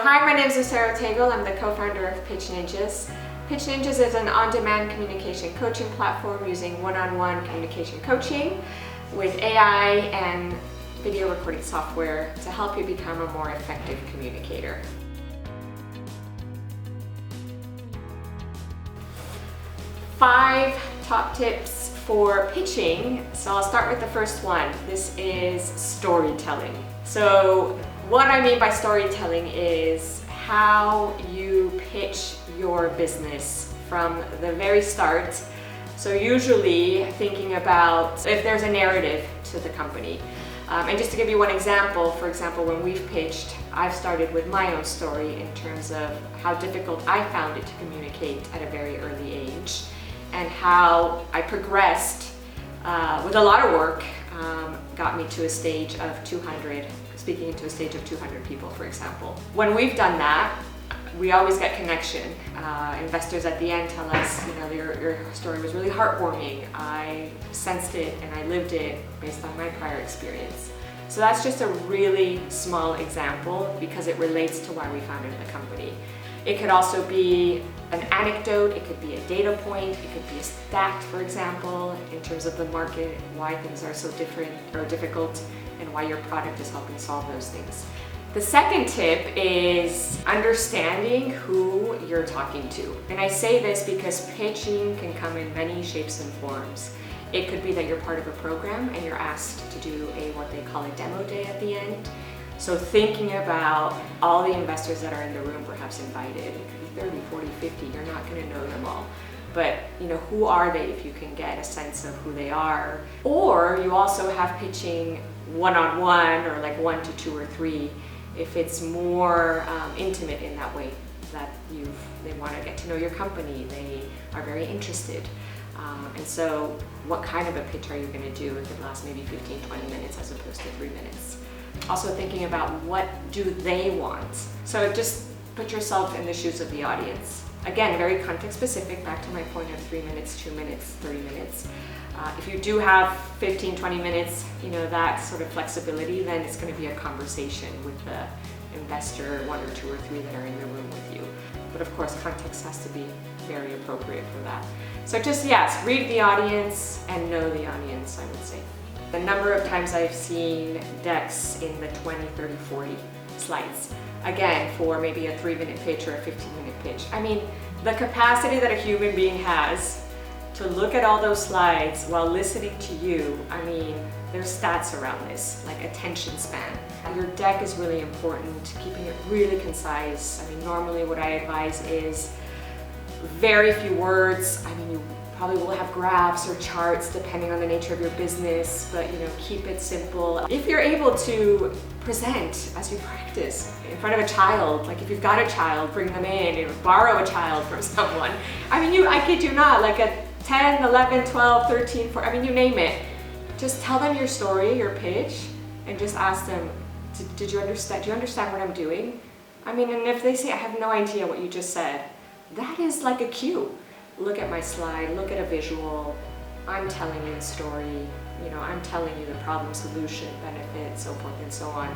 Hi, my name is Lucero Tagle. I'm the co-founder of Pitch Ninjas. Pitch Ninjas is an on-demand communication coaching platform using one-on-one communication coaching with AI and video recording software to help you become a more effective communicator. Five top tips for pitching. So I'll start with the first one. This is storytelling. So what I mean by storytelling is how you pitch your business from the very start. So usually thinking about if there's a narrative to the company. And just to give you one example, for example, when we've pitched, I've started with my own story in terms of how difficult I found it to communicate at a very early age and how I progressed with a lot of work, got me to a stage of 200, speaking to a stage of 200 people, for example. When we've done that, we always get connection. Investors at the end tell us, your story was really heartwarming. I sensed it and I lived it based on my prior experience. So that's just a really small example because it relates to why we founded the company. It could also be an anecdote, it could be a data point, it could be a stat, for example, in terms of the market, why things are so different or difficult, and why your product is helping solve those things. The second tip is understanding who you're talking to. And I say this because pitching can come in many shapes and forms. It could be that you're part of a program and you're asked to do what they call a demo day at the end. So thinking about all the investors that are in the room, perhaps invited, it could be 30, 40, 50, you're not going to know them all. But who are they if you can get a sense of who they are? Or you also have pitching one-on-one or like 1 to 2 or 3 if it's more intimate in that way, that they want to get to know your company, they are very interested. And so what kind of a pitch are you going to do if it lasts maybe 15, 20 minutes as opposed to 3 minutes? Also thinking about what do they want. So just put yourself in the shoes of the audience. Again, very context specific, back to my point of 3 minutes, 2 minutes, 30 minutes. If you do have 15, 20 minutes, that sort of flexibility, then it's going to be a conversation with the investor, 1 or 2 or 3 that are in the room with you. But of course, context has to be very appropriate for that. So just, yes, read the audience and know the audience, I would say. The number of times I've seen decks in the 20, 30, 40 slides, again, for maybe a 3-minute pitch or a 15-minute pitch. I mean, the capacity that a human being has to look at all those slides while listening to you, I mean, there's stats around this, like attention span. Your deck is really important, keeping it really concise. I mean, normally what I advise is very few words. I mean, you probably will have graphs or charts depending on the nature of your business, but keep it simple. If you're able to present as you practice in front of a child, like if you've got a child, bring them in, borrow a child from someone. I mean, I kid you not, like a 10, 11, 12, 13, 14, I mean, you name it. Just tell them your story, your pitch, and just ask them, did you understand? Do you understand what I'm doing? I mean, and if they say, I have no idea what you just said, that is like a cue. Look at my slide, look at a visual, I'm telling you a story, I'm telling you the problem, solution, benefit, so forth and so on,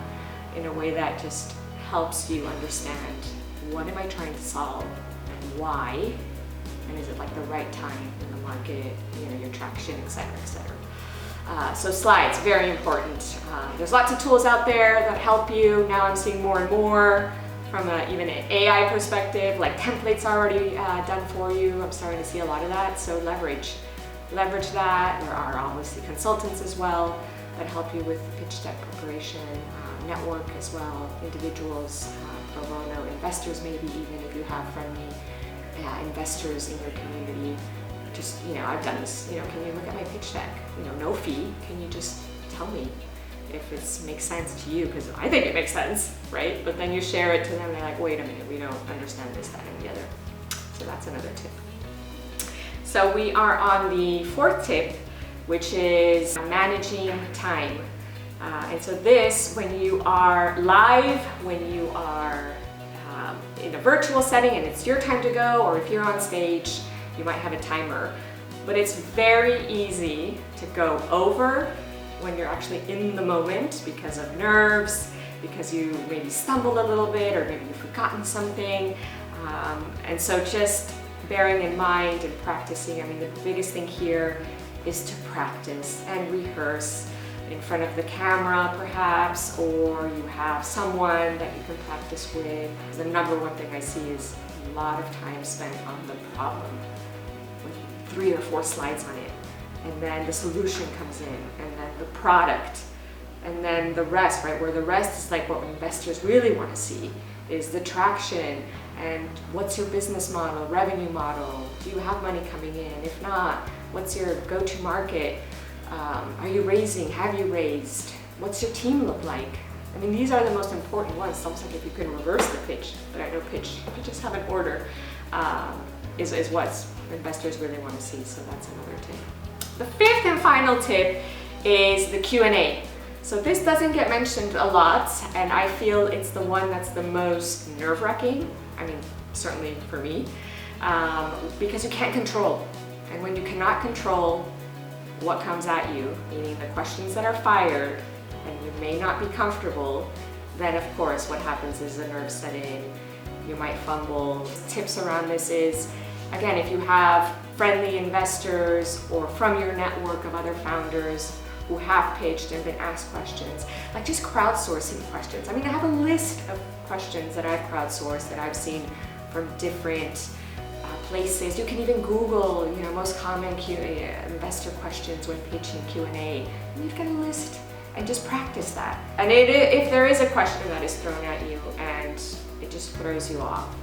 in a way that just helps you understand what am I trying to solve, why, and is it like the right time in the market, your traction, etc., etc. So slides, very important. There's lots of tools out there that help you. Now I'm seeing more and more from even an AI perspective, like templates are already done for you. I'm starting to see a lot of that, so leverage that. There are obviously consultants as well that help you with pitch deck preparation, network as well, individuals, pro bono, investors maybe even if you have friendly investors in your community. Just, I've done this, can you look at my pitch deck? No fee, can you just tell me if it makes sense to you? Because I think it makes sense, right? But then you share it to them and they're like, wait a minute, we don't understand this, that, and the other. So that's another tip. So we are on the 4th tip, which is managing time. And so this, when you are live, when you are in a virtual setting and it's your time to go, or if you're on stage, you might have a timer. But it's very easy to go over when you're actually in the moment because of nerves, because you maybe stumbled a little bit or maybe you've forgotten something. And so just bearing in mind and practicing, I mean, the biggest thing here is to practice and rehearse in front of the camera perhaps, or you have someone that you can practice with. The number one thing I see is a lot of time spent on the problem with 3 or 4 slides on it, and then the solution comes in, and then the product, and then the rest, right? Where the rest is like what investors really want to see is the traction and what's your business model, revenue model, do you have money coming in? If not, what's your go-to market? Are you raising? Have you raised? What's your team look like? I mean, these are the most important ones. It's almost like if you can reverse the pitch, but I know pitches have an order, is what investors really want to see. So that's another tip. The 5th and final tip is the Q&A. So this doesn't get mentioned a lot, and I feel it's the one that's the most nerve-wracking. I mean, certainly for me, because you can't control. And when you cannot control what comes at you, meaning the questions that are fired, and you may not be comfortable, then of course what happens is the nerves set in, you might fumble. Tips around this is, again, if you have friendly investors or from your network of other founders who have pitched and been asked questions, like just crowdsourcing questions. I mean, I have a list of questions that I've crowdsourced that I've seen from different places. You can even Google, you know, most common investor questions when pitching Q&A. And you've got a list and just practice that. And if there is a question that is thrown at you and it just throws you off,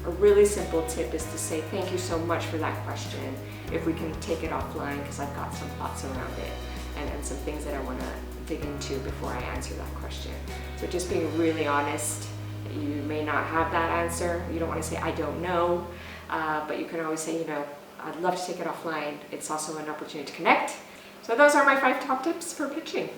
a really simple tip is to say, thank you so much for that question. If we can take it offline, because I've got some thoughts around it and some things that I want to dig into before I answer that question. So just being really honest. You may not have that answer. You don't want to say, I don't know. But you can always say, you know, I'd love to take it offline. It's also an opportunity to connect. So those are my 5 top tips for pitching.